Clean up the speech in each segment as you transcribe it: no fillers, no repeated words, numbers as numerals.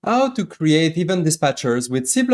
How to create event dispatchers with C++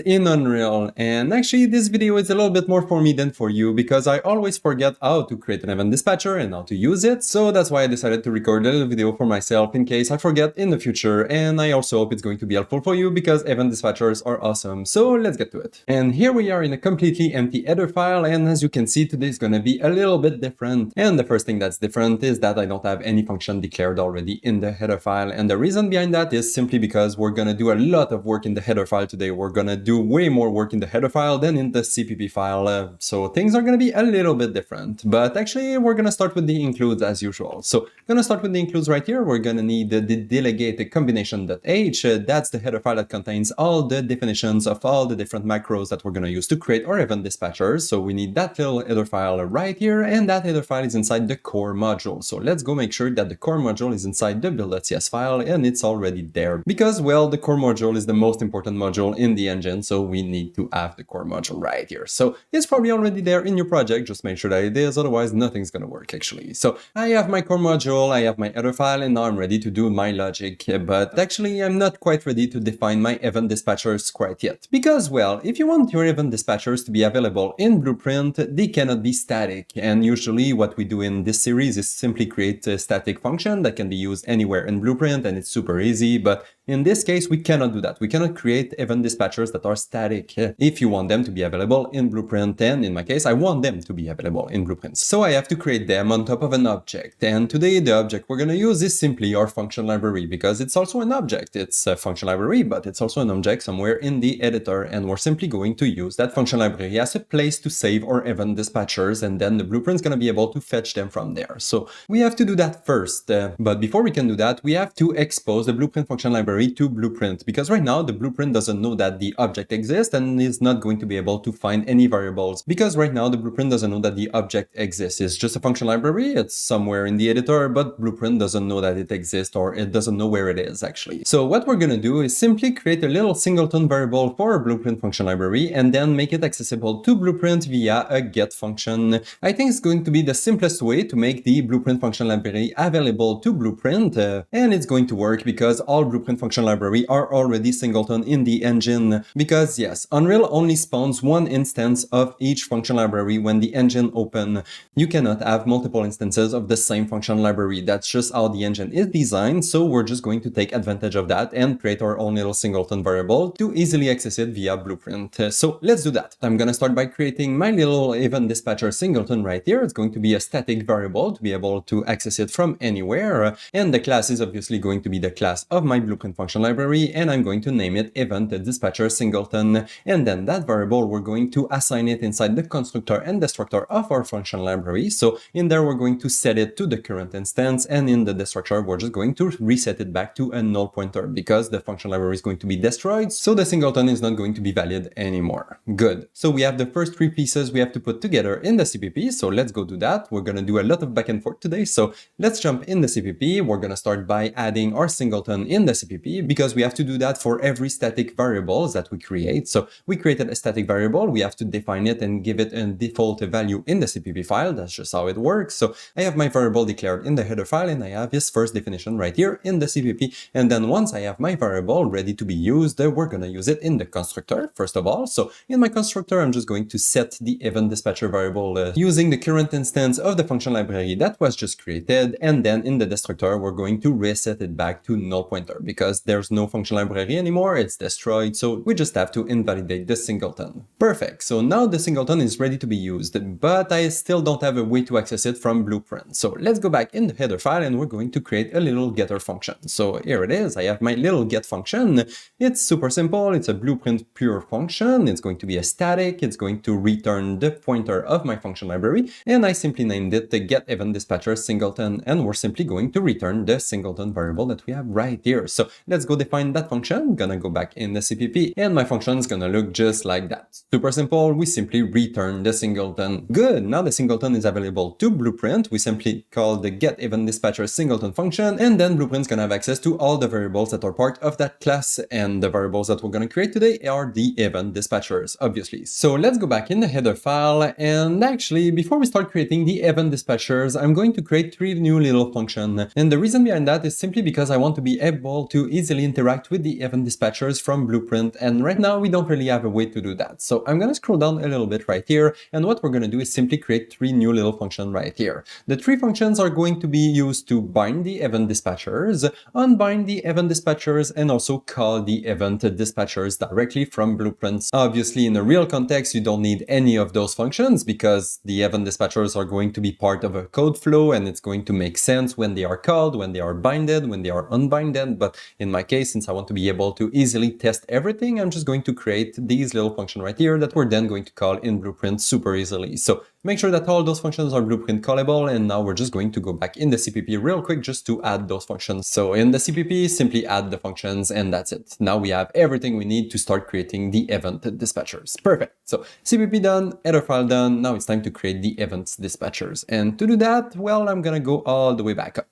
in Unreal. And actually this video is a little bit more for me than for you because I always forget how to create an event dispatcher and how to use it. So that's why I decided to record a little video for myself in case I forget in the future. And I also hope it's going to be helpful for you because event dispatchers are awesome. So let's get to it. And here we are in a completely empty header file. And as you can see, today is going to be a little bit different. And the first thing that's different is that I don't have any function declared already in the header file. And the reason behind that is simply because we're going to do a lot of work in the header file today. We're going to do way more work in the header file than in the CPP file. So things are going to be a little bit different. But actually, we're going to start with the includes as usual. So I'm going to start with the includes right here. We're going to need the delegate combination.h. That's the header file that contains all the definitions of all the different macros that we're going to use to create our event dispatchers. So we need that little header file right here. And that header file is inside the core module. So let's go make sure that the core module is inside the build.cs file and it's already there. Because, well, the core module is the most important module in the engine, so we need to have the core module right here. So it's probably already there in your project, just make sure that it is, otherwise nothing's gonna work actually. So I have my core module, I have my header file, and now I'm ready to do my logic, but actually I'm not quite ready to define my event dispatchers quite yet. Because, well, if you want your event dispatchers to be available in Blueprint, they cannot be static, and usually what we do in this series is simply create a static function that can be used anywhere in Blueprint, and it's super easy, but in this case, we cannot do that. We cannot create event dispatchers that are static if you want them to be available in Blueprint. And in my case, I want them to be available in Blueprint. So I have to create them on top of an object. And today, the object we're going to use is simply our function library because it's also an object. It's a function library, but it's also an object somewhere in the editor. And we're simply going to use that function library as a place to save our event dispatchers. And then the Blueprint's going to be able to fetch them from there. So we have to do that first. But before we can do that, we have to expose the Blueprint function library to Blueprint, because right now the Blueprint doesn't know that the object exists and is not going to be able to find any variables, because right now the Blueprint doesn't know that the object exists. It's just a function library, it's somewhere in the editor, but Blueprint doesn't know that it exists, or it doesn't know where it is actually. So what we're gonna do is simply create a little singleton variable for our Blueprint function library and then make it accessible to Blueprint via a get function. I think it's going to be the simplest way to make the Blueprint function library available to Blueprint, and it's going to work because all Blueprint function library are already singleton in the engine, because yes, Unreal only spawns one instance of each function library when the engine open. You cannot have multiple instances of the same function library. That's just how the engine is designed, so we're just going to take advantage of that and create our own little singleton variable to easily access it via Blueprint. So let's do that. I'm gonna start by creating my little event dispatcher singleton right here. It's going to be a static variable to be able to access it from anywhere, and the class is obviously going to be the class of my Blueprint function library, and I'm going to name it event dispatcher singleton, and then that variable we're going to assign it inside the constructor and destructor of our function library. So in there we're going to set it to the current instance, and in the destructor we're just going to reset it back to a null pointer because the function library is going to be destroyed, so the singleton is not going to be valid anymore. Good. So we have the first three pieces we have to put together in the CPP, so let's go do that. We're going to do a lot of back and forth today, so let's jump in the CPP. We're going to start by adding our singleton in the CPP because we have to do that for every static variables that we create. So we created a static variable, we have to define it and give it a default value in the CPP file. That's just how it works. So I have my variable declared in the header file, and I have its first definition right here in the CPP. And then once I have my variable ready to be used, we're going to use it in the constructor first of all. So in my constructor, I'm just going to set the event dispatcher variable using the current instance of the function library that was just created. And then in the destructor, we're going to reset it back to null pointer because there's no function library anymore, it's destroyed, so we just have to invalidate the singleton. Perfect, so now the singleton is ready to be used, but I still don't have a way to access it from Blueprint. So let's go back in the header file and we're going to create a little getter function. So here it is, I have my little get function. It's super simple, it's a Blueprint pure function, it's going to be a static, it's going to return the pointer of my function library, and I simply named it the get event dispatcher singleton, and we're simply going to return the singleton variable that we have right here. So let's go define that function. I'm gonna go back in the CPP and my function is gonna look just like that. Super simple, we simply return the singleton. Good, now the singleton is available to Blueprint. We simply call the get event dispatcher singleton function, and then Blueprint's gonna have access to all the variables that are part of that class, and the variables that we're gonna create today are the event dispatchers, obviously. So let's go back in the header file, and actually before we start creating the event dispatchers, I'm going to create three new little functions, and the reason behind that is simply because I want to be able to easily interact with the event dispatchers from Blueprint, and right now we don't really have a way to do that. So I'm going to scroll down a little bit right here, and what we're going to do is simply create 3 new little functions right here. The 3 functions are going to be used to bind the event dispatchers, unbind the event dispatchers, and also call the event dispatchers directly from Blueprints. Obviously, in a real context, you don't need any of those functions because the event dispatchers are going to be part of a code flow, and it's going to make sense when they are called, when they are binded, when they are unbinded. But in my case, since I want to be able to easily test everything, I'm just going to create these little functions right here that we're then going to call in Blueprint super easily. So make sure that all those functions are Blueprint callable, and now we're just going to go back in the CPP real quick just to add those functions. So in the CPP, simply add the functions, and that's it. Now we have everything we need to start creating the event dispatchers. Perfect. So CPP done, header file done. Now it's time to create the events dispatchers. And to do that, well, I'm gonna go all the way back up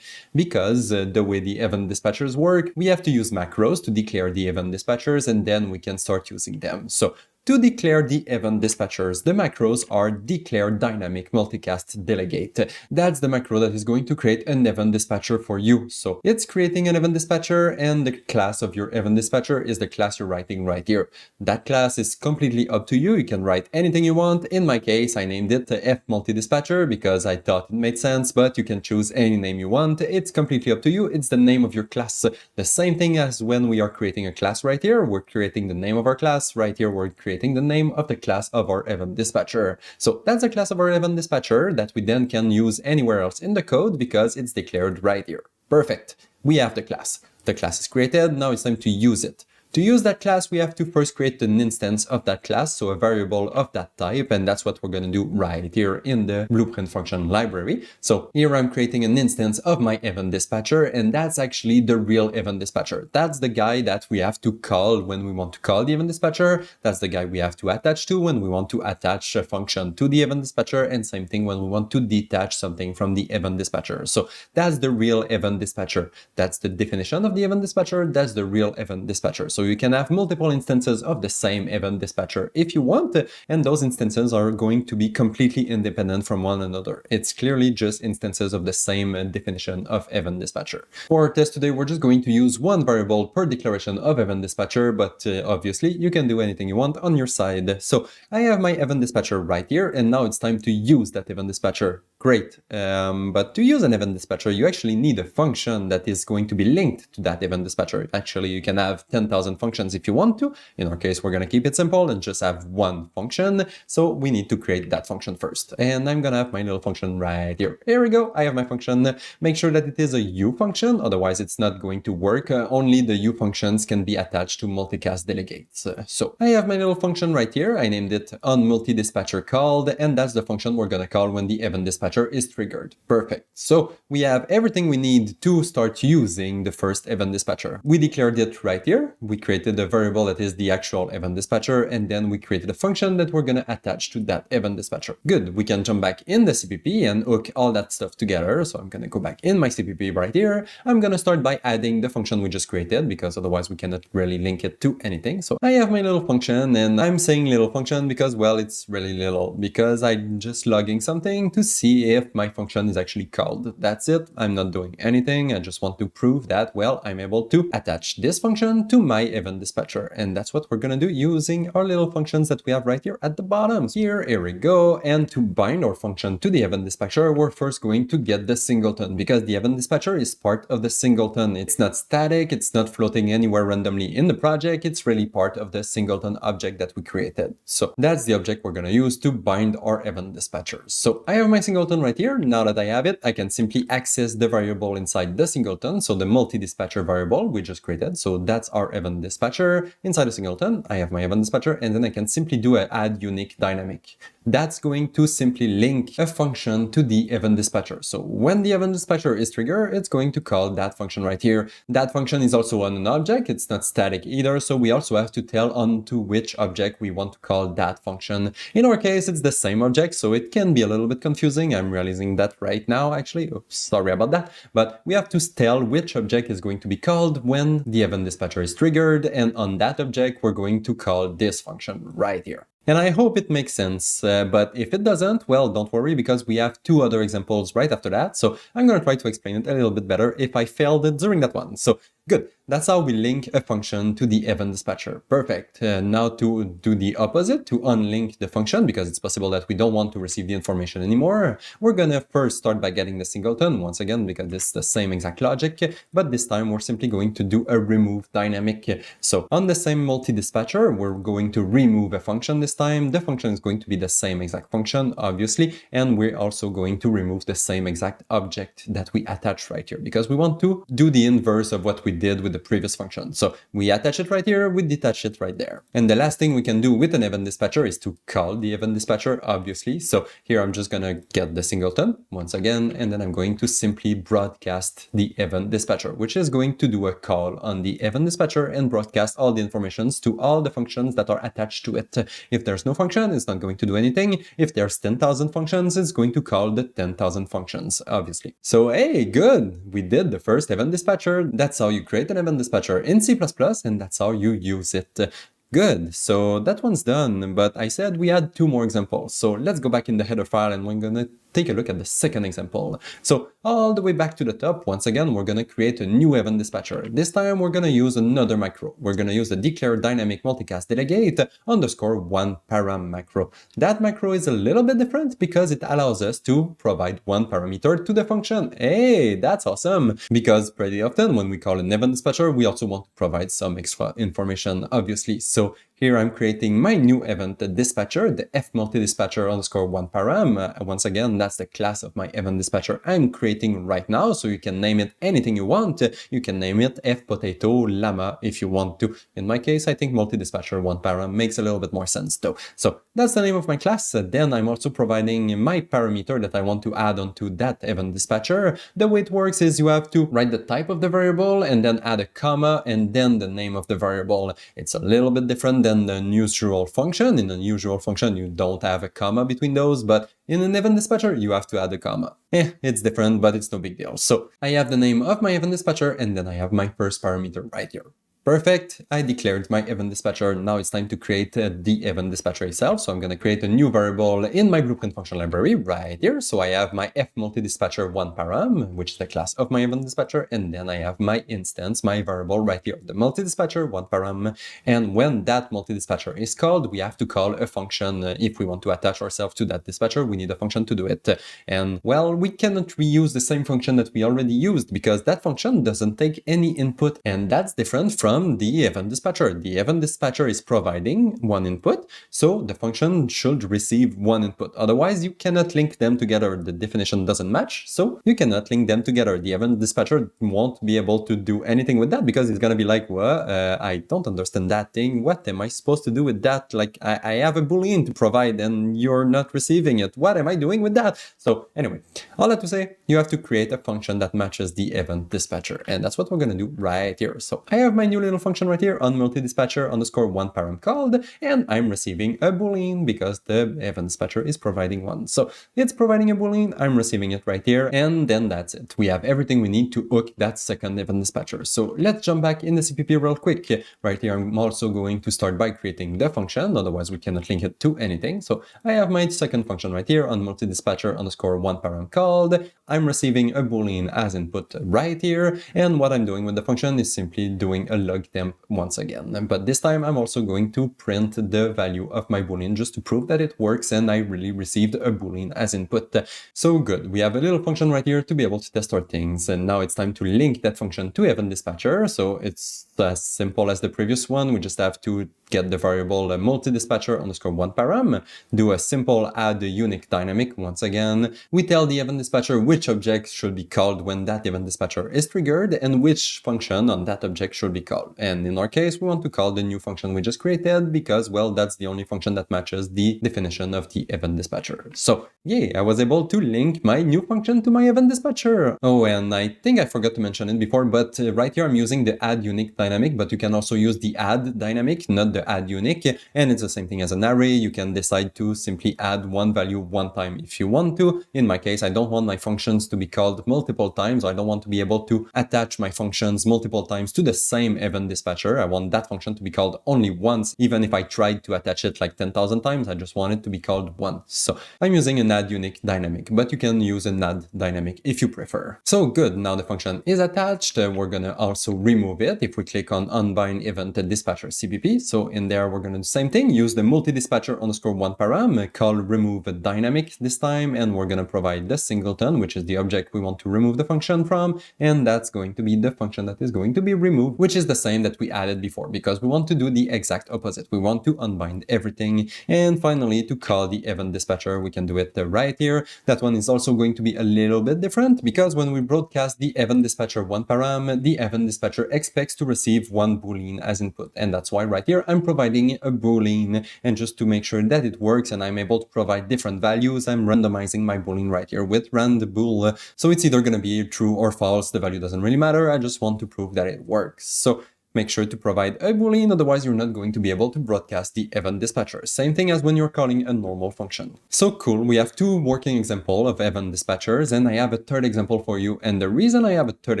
because the way the event dispatchers work, we have to use macros to declare the event dispatchers, and then we can start using them. So to declare the event dispatchers, the macros are declare dynamic multicast delegate. That's the macro that is going to create an event dispatcher for you. So it's creating an event dispatcher, and the class of your event dispatcher is the class you're writing right here. That class is completely up to you. You can write anything you want. In my case, I named it F multi-dispatcher because I thought it made sense, but you can choose any name you want. It's completely up to you. It's the name of your class. The same thing as when we are creating a class right here. We're creating the name of our class. Right here, we're creating the name of the class of our event dispatcher. So that's the class of our event dispatcher that we then can use anywhere else in the code because it's declared right here. Perfect. We have the class. The class is created. Now it's time to use it. To use that class, we have to first create an instance of that class, so a variable of that type, and that's what we're going to do right here in the Blueprint function library. So here I'm creating an instance of my event dispatcher, and that's actually the real event dispatcher. That's the guy that we have to call when we want to call the event dispatcher. That's the guy we have to attach to when we want to attach a function to the event dispatcher, and same thing when we want to detach something from the event dispatcher. So that's the real event dispatcher. That's the definition of the event dispatcher. That's the real event dispatcher. So you can have multiple instances of the same event dispatcher if you want, and those instances are going to be completely independent from one another. It's clearly just instances of the same definition of event dispatcher. For our test today, we're just going to use one variable per declaration of event dispatcher, but obviously you can do anything you want on your side. So I have my event dispatcher right here, and now it's time to use that event dispatcher. Great. But to use an event dispatcher, you actually need a function that is going to be linked to that event dispatcher. Actually, you can have 10,000 functions if you want to. In our case, we're going to keep it simple and just have one function. So we need to create that function first. And I'm going to have my little function right here. Here we go. I have my function. Make sure that it is a U function. Otherwise, it's not going to work. Only the U functions can be attached to multicast delegates. So I have my little function right here. I named it onMultiDispatcher called, and that's the function we're going to call when the event dispatcher is triggered. Perfect. So we have everything we need to start using the first event dispatcher. We declared it right here. We created a variable that is the actual event dispatcher, and then we created a function that we're going to attach to that event dispatcher. Good. We can jump back in the CPP and hook all that stuff together. So I'm going to go back in my CPP right here. I'm going to start by adding the function we just created because otherwise we cannot really link it to anything. So I have my little function, and I'm saying little function because, well, it's really little because I'm just logging something to see if my function is actually called. That's it. I'm not doing anything. I just want to prove that, well, I'm able to attach this function to my event dispatcher. And that's what we're going to do using our little functions that we have right here at the bottom. Here we go. And to bind our function to the event dispatcher, we're first going to get the singleton because the event dispatcher is part of the singleton. It's not static. It's not floating anywhere randomly in the project. It's really part of the singleton object that we created. So that's the object we're going to use to bind our event dispatchers. So I have my singleton right here. Now that I have it, I can simply access the variable inside the singleton. So the multi-dispatcher variable we just created. So that's our event dispatcher. Inside the singleton, I have my event dispatcher, and then I can simply do an add unique dynamic. That's going to simply link a function to the event dispatcher. So when the event dispatcher is triggered, it's going to call that function right here. That function is also on an object. It's not static either. So we also have to tell onto which object we want to call that function. In our case, it's the same object, so it can be a little bit confusing. I'm realizing that right now, actually. Oops, sorry about that. But we have to tell which object is going to be called when the event dispatcher is triggered. And on that object, we're going to call this function right here. And I hope it makes sense, but if it doesn't, well, don't worry because we have two other examples right after that. So I'm going to try to explain it a little bit better if I failed it during that one. So Good. That's how we link a function to the event dispatcher. Perfect. Now to do the opposite, to unlink the function, because it's possible that we don't want to receive the information anymore, we're gonna first start by getting the singleton, once again, because it's the same exact logic, but this time we're simply going to do a remove dynamic. So on the same multi-dispatcher, we're going to remove a function this time. The function is going to be the same exact function, obviously, and we're also going to remove the same exact object that we attach right here, because we want to do the inverse of what we did with the previous function. So we attach it right here, we detach it right there. And the last thing we can do with an event dispatcher is to call the event dispatcher, obviously. So here I'm just gonna get the singleton once again, and then I'm going to simply broadcast the event dispatcher, which is going to do a call on the event dispatcher and broadcast all the informations to all the functions that are attached to it. If there's no function, it's not going to do anything. If there's 10,000 functions, it's going to call the 10,000 functions, obviously. So hey, good, we did the first event dispatcher. That's how you create an event dispatcher in C++, and that's how you use it. Good, so that one's done, but I said we had 2 more examples. So let's go back in the header file and we're gonna take a look at the second example. So all the way back to the top, once again, we're gonna create a new event dispatcher. This time we're gonna use another macro. We're gonna use the declare dynamic multicast delegate _1 param macro. That macro is a little bit different because it allows us to provide 1 parameter to the function. Hey, that's awesome! Because pretty often when we call an event dispatcher, we also want to provide some extra information, obviously. So here I'm creating my new event dispatcher, the f multi-dispatcher _1 param. Once again, that's the class of my event dispatcher I'm creating right now. So you can name it anything you want. You can name it f potato llama if you want to. In my case, I think multi-dispatcher 1 param makes a little bit more sense though. So that's the name of my class. Then I'm also providing my parameter that I want to add onto that event dispatcher. The way it works is you have to write the type of the variable and then add a comma and then the name of the variable. It's a little bit different than the usual function. In a usual function, you don't have a comma between those, but in an event dispatcher, you have to add a comma. It's different, but it's no big deal. So I have the name of my event dispatcher, and then I have my first parameter right here. Perfect, I declared my event dispatcher. Now it's time to create the event dispatcher itself. So I'm going to create a new variable in my blueprint function library right here. So I have my f multi-dispatcher 1 param, which is the class of my event dispatcher. And then I have my instance, my variable right here, the multi-dispatcher 1 param. And when that multi-dispatcher is called, we have to call a function. If we want to attach ourselves to that dispatcher, we need a function to do it. And well, we cannot reuse the same function that we already used because that function doesn't take any input. And that's different from the event dispatcher. The event dispatcher is providing 1 input, so the function should receive 1 input. Otherwise, you cannot link them together. The definition doesn't match, so you cannot link them together. The event dispatcher won't be able to do anything with that because it's gonna be like, well, I don't understand that thing. What am I supposed to do with that? Like, I have a boolean to provide and you're not receiving it. What am I doing with that? So anyway, all that to say, you have to create a function that matches the event dispatcher, and that's what we're gonna do right here. So I have my new little function right here on multi-dispatcher _1 param called, and I'm receiving a boolean because the event dispatcher is providing 1. So it's providing a boolean, I'm receiving it right here, and then that's it. We have everything we need to hook that second event dispatcher. So let's jump back in the CPP real quick. Right here, I'm also going to start by creating the function, otherwise we cannot link it to anything. So I have my second function right here on multi-dispatcher _1 param called. I'm receiving a boolean as input right here, and what I'm doing with the function is simply doing a log temp once again. But this time I'm also going to print the value of my boolean just to prove that it works and I really received a boolean as input. So good, we have a little function right here to be able to test our things, and now it's time to link that function to event dispatcher. So it's as simple as the previous one. We just have to get the variable multi-dispatcher _1 param, do a simple add unique dynamic once again. We tell the event dispatcher which object should be called when that event dispatcher is triggered and which function on that object should be called. And in our case, we want to call the new function we just created because, well, that's the only function that matches the definition of the event dispatcher. So yay, I was able to link my new function to my event dispatcher. Oh, and I think I forgot to mention it before, but right here I'm using the add unique dynamic, but you can also use the add dynamic, not the the add unique, and it's the same thing as an array. You can decide to simply add one value one time if you want to. In my case, I don't want my functions to be called multiple times. I don't want to be able to attach my functions multiple times to the same event dispatcher. I want that function to be called only once, even if I tried to attach it like 10,000 times. I just want it to be called once. So I'm using an add unique dynamic, but you can use an add dynamic if you prefer. So good, now the function is attached. We're gonna also remove it if we click on unbind event dispatcher CPP. So in there, we're gonna do the same thing, use the multi-dispatcher underscore one param, call remove a dynamic this time, and we're gonna provide the singleton, which is the object we want to remove the function from, and that's going to be the function that is going to be removed, which is the same that we added before, because we want to do the exact opposite. We want to unbind everything. And finally, to call the event dispatcher, we can do it right here. That one is also going to be a little bit different, because when we broadcast the event dispatcher one param, the event dispatcher expects to receive one boolean as input, and that's why right here I'm providing a boolean. And just to make sure that it works and I'm able to provide different values, I'm randomizing my boolean right here with randbool. So it's either going to be true or false. The value doesn't really matter. I just want to prove that it works. So make sure to provide a boolean, otherwise you're not going to be able to broadcast the event dispatcher. Same thing as when you're calling a normal function. So cool, we have two working examples of event dispatchers, and I have a third example for you. And the reason I have a third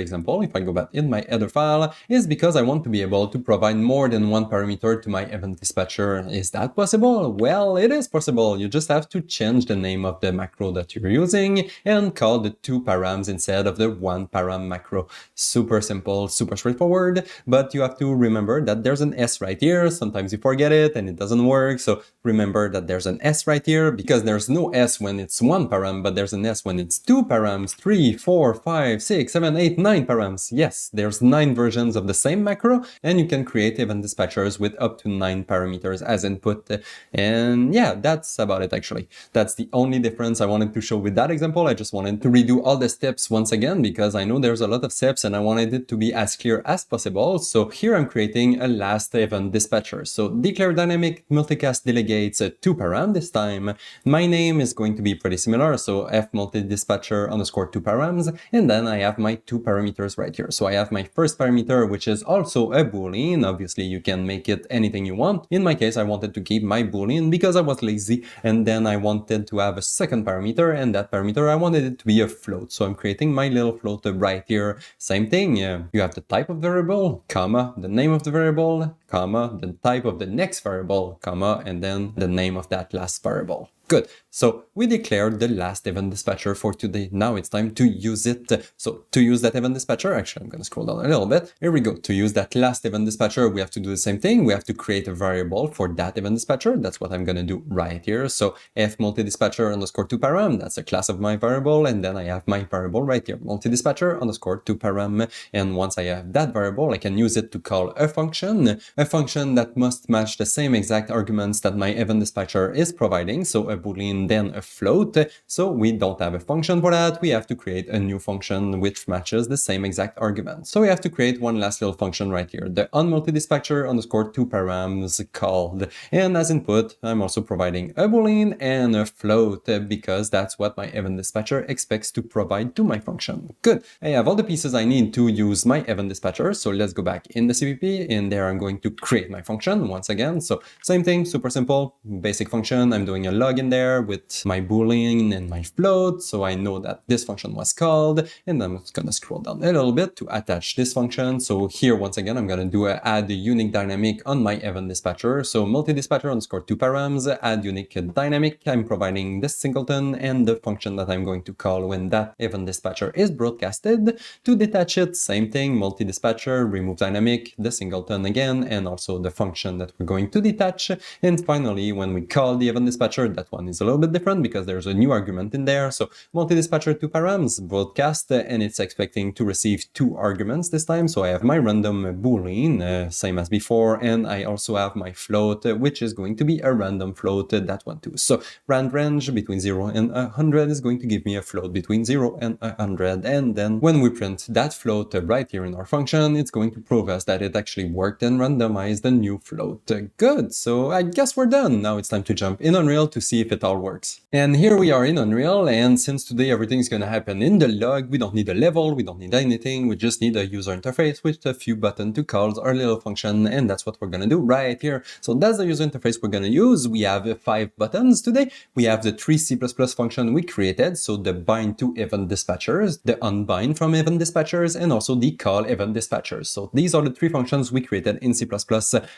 example, if I go back in my header file, is because I want to be able to provide more than one parameter to my event dispatcher. Is that possible? Well, it is possible. You just have to change the name of the macro that you're using and call the two params instead of the one param macro. Super simple, super straightforward, but you have to remember that there's an S right here. Sometimes you forget it and it doesn't work. So remember that there's an S right here, because there's no S when it's one param, but there's an S when it's two params, 3, 4, 5, 6, 7, 8, 9 params. Yes, there's 9 versions of the same macro, and you can create event dispatchers with up to 9 parameters as input. And yeah, that's about it actually. That's the only difference I wanted to show with that example. I just wanted to redo all the steps once again, because I know there's a lot of steps and I wanted it to be as clear as possible. So here I'm creating a last event dispatcher. So declare dynamic multicast delegates two param this time. My name is going to be pretty similar, so f multi-dispatcher underscore two params, and then I have my two parameters right here. So I have my first parameter, which is also a boolean. Obviously you can make it anything you want. In my case, I wanted to keep my boolean because I was lazy, and then I wanted to have a second parameter, and that parameter I wanted it to be a float. So I'm creating my little float right here. Same thing, you have the type of variable, comma, the name of the variable, comma, the type of the next variable, comma, and then the name of that last variable. Good. So we declared the last event dispatcher for today. Now it's time to use it. So to use that event dispatcher, actually, I'm going to scroll down a little bit. Here we go. To use that last event dispatcher, we have to do the same thing. We have to create a variable for that event dispatcher. That's what I'm going to do right here. So f multi-dispatcher underscore two param, that's a class of my variable. And then I have my variable right here, multi-dispatcher underscore two param. And once I have that variable, I can use it to call a function that must match the same exact arguments that my event dispatcher is providing. So a boolean, then a float. So we don't have a function for that. We have to create a new function which matches the same exact argument. So we have to create one last little function right here, the onMultiDispatcher underscore two params called. And as input, I'm also providing a boolean and a float, because that's what my event dispatcher expects to provide to my function. Good. I have all the pieces I need to use my event dispatcher. So let's go back in the CPP. In there, I'm going to create my function once again. So same thing, super simple, basic function. I'm doing a log in there with my boolean and my float, so I know that this function was called, and I'm just gonna scroll down a little bit to attach this function. So here once again I'm gonna do a add a unique dynamic on my event dispatcher. So multi-dispatcher underscore two params, add unique dynamic. I'm providing this singleton and the function that I'm going to call when that event dispatcher is broadcasted. To detach it, same thing, multi-dispatcher, remove dynamic, the singleton again, and also the function that we're going to detach. And finally, when we call the event dispatcher, that one is a little bit different because there's a new argument in there. So multi-dispatcher two params, broadcast, and it's expecting to receive two arguments this time. So I have my random boolean, same as before, and I also have my float, which is going to be a random float, that one too. So rand range between 0 and 100 is going to give me a float between 0 and 100. And then when we print that float right here in our function, it's going to prove us that it actually worked and randomized the new float. Good. So I guess we're done. Now it's time to jump in Unreal to see if it all works. And here we are in Unreal, and since today everything's going to happen in the log, we don't need a level, we don't need anything, we just need a user interface with a few buttons to call our little function, and that's what we're going to do right here. So that's the user interface we're going to use. We have 5 buttons today. We have the 3 C++ function we created, so the bind to event dispatchers, the unbind from event dispatchers, and also the call event dispatchers. So these are the 3 functions we created in C++.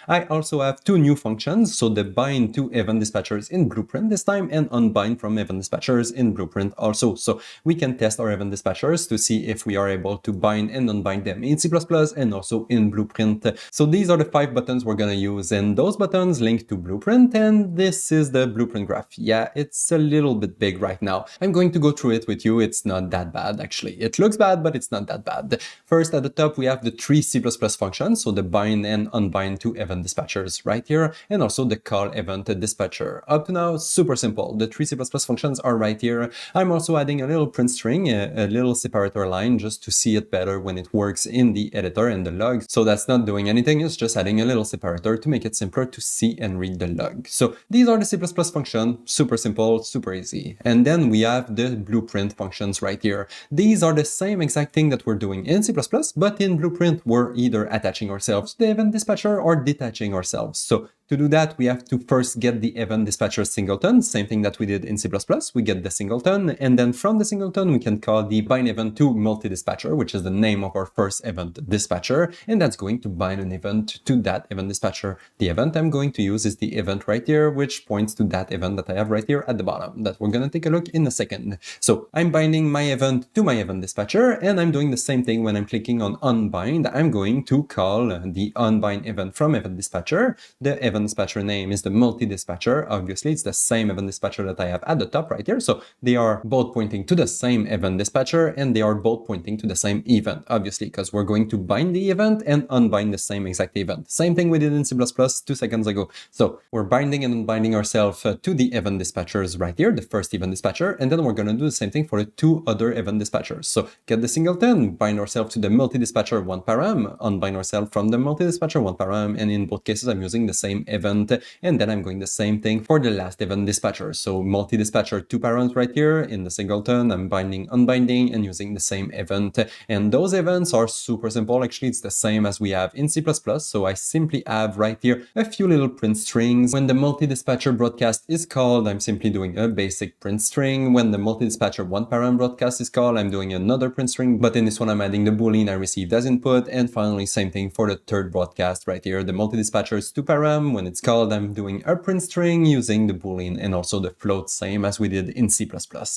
I also have 2 new functions, so the bind to event dispatchers in Blueprint this time, and unbind from event dispatchers in Blueprint also. So we can test our event dispatchers to see if we are able to bind and unbind them in C++ and also in Blueprint. So these are the 5 buttons we're going to use, and those buttons link to Blueprint, and this is the Blueprint graph. Yeah, it's a little bit big right now. I'm going to go through it with you. It's not that bad, actually. It looks bad, but it's not that bad. First, at the top, we have the 3 C++ functions, so the bind and unbind to event dispatchers right here, and also the call event dispatcher. Up to now, super simple. The 3 C++ functions are right here. I'm also adding a little print string, a little separator line, just to see it better when it works in the editor and the log. So that's not doing anything, it's just adding a little separator to make it simpler to see and read the log. So these are the C++ functions, super simple, super easy. And then we have the Blueprint functions right here. These are the same exact thing that we're doing in C++, but in Blueprint, we're either attaching ourselves to the event dispatcher or detaching ourselves. So to do that, we have to first get the event dispatcher singleton, same thing that we did in C++. We get the singleton, and then from the singleton, we can call the bind event to multi-dispatcher, which is the name of our first event dispatcher, and that's going to bind an event to that event dispatcher. The event I'm going to use is the event right here, which points to that event that I have right here at the bottom, that we're going to take a look in a second. So I'm binding my event to my event dispatcher, and I'm doing the same thing when I'm clicking on unbind. I'm going to call the unbind event from event dispatcher. The event dispatcher name is the multi-dispatcher. Obviously, it's the same event dispatcher that I have at the top right here. So they are both pointing to the same event dispatcher, and they are both pointing to the same event, obviously, because we're going to bind the event and unbind the same exact event. Same thing we did in C++ 2 seconds ago. So we're binding and unbinding ourselves to the event dispatchers right here, the first event dispatcher, and then we're going to do the same thing for the 2 other event dispatchers. So get the singleton, bind ourselves to the multi-dispatcher 1 param, unbind ourselves from the multi-dispatcher 1 param, and in both cases, I'm using the same event, and then I'm going the same thing for the last event dispatcher. So multi-dispatcher 2 params right here in the singleton, I'm binding, unbinding, and using the same event. And those events are super simple. Actually, it's the same as we have in C++. So I simply have right here a few little print strings. When the multi-dispatcher broadcast is called, I'm simply doing a basic print string. When the multi-dispatcher 1 param broadcast is called, I'm doing another print string, but in this one, I'm adding the boolean I received as input. And finally, same thing for the third broadcast right here. The multi-dispatcher is 2 param. When it's called, I'm doing a print string using the boolean and also the float, same as we did in C++.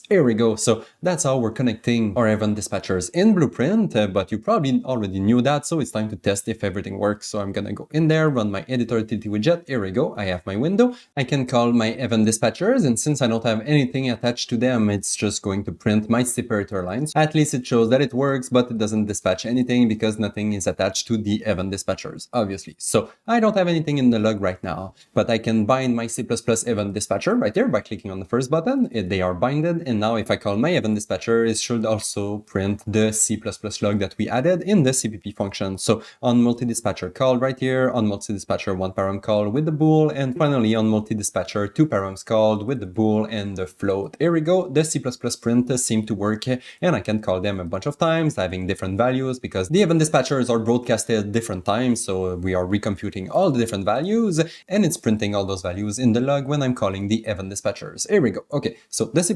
Here we go. So that's how we're connecting our event dispatchers in Blueprint, but you probably already knew that, so it's time to test if everything works. So I'm gonna go in there, run my editor utility widget. Here we go. I have my window. I can call my event dispatchers, and since I don't have anything attached to them, it's just going to print my separator lines. At least it shows that it works, but it doesn't dispatch anything because nothing is attached to the event dispatchers, obviously. So I don't have anything in the log right now, but I can bind my C++ event dispatcher right there by clicking on the first button. They are binded, and now if I call my event dispatcher, it should also print the C++ log that we added in the CPP function. So on multi-dispatcher call right here, on multi-dispatcher 1 param call with the bool, and finally on multi-dispatcher 2 params called with the bool and the float. Here we go. The C++ print seemed to work, and I can call them a bunch of times, having different values because the event dispatchers are broadcasted different times. So we are recomputing all the different values, and it's printing all those values in the log when I'm calling the event dispatchers. Here we go. Okay, so the C++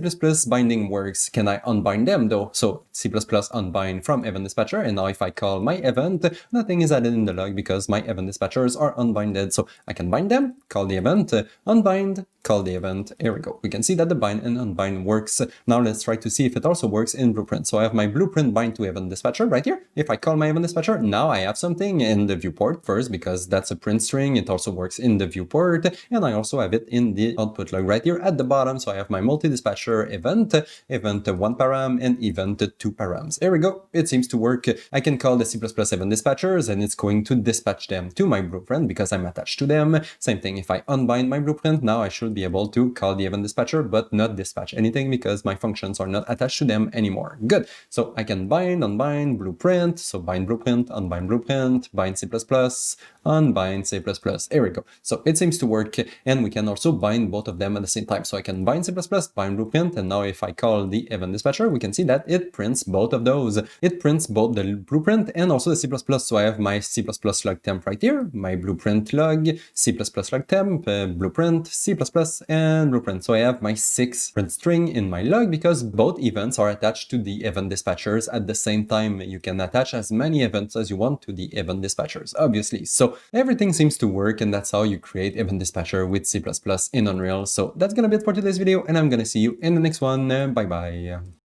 binding works. Can I unbind them though? So C++ unbind from event dispatcher, and now if I call my event, nothing is added in the log because my event dispatchers are unbinded. So I can bind them, call the event, unbind, call the event. Here we go. We can see that the bind and unbind works. Now let's try to see if it also works in Blueprint. So I have my Blueprint bind to event dispatcher right here. If I call my event dispatcher, now I have something in the viewport first because that's a print string. It also works in the viewport, and I also have it in the output log right here at the bottom. So I have my multi-dispatcher event 1 param and event 2 params. Here we go. It seems to work. I can call the C++ event dispatchers, and it's going to dispatch them to my Blueprint because I'm attached to them. Same thing. If I unbind my Blueprint, now I should should be able to call the event dispatcher, but not dispatch anything because my functions are not attached to them anymore. Good. So I can bind, unbind, blueprint. So bind blueprint, unbind blueprint, bind C++, unbind C++. Here we go. So it seems to work, and we can also bind both of them at the same time. So I can bind C++, bind blueprint, and now if I call the event dispatcher, we can see that it prints both of those. It prints both the blueprint and also the C++. So I have my C++ log temp right here, my blueprint log, C++ log temp, blueprint, C++, and blueprint. So I have my 6 print string in my log because both events are attached to the event dispatchers at the same time. You can attach as many events as you want to the event dispatchers, obviously. So everything seems to work, and that's how you create event dispatcher with C++ in Unreal. So that's gonna be it for today's video, and I'm gonna see you in the next one. Bye bye.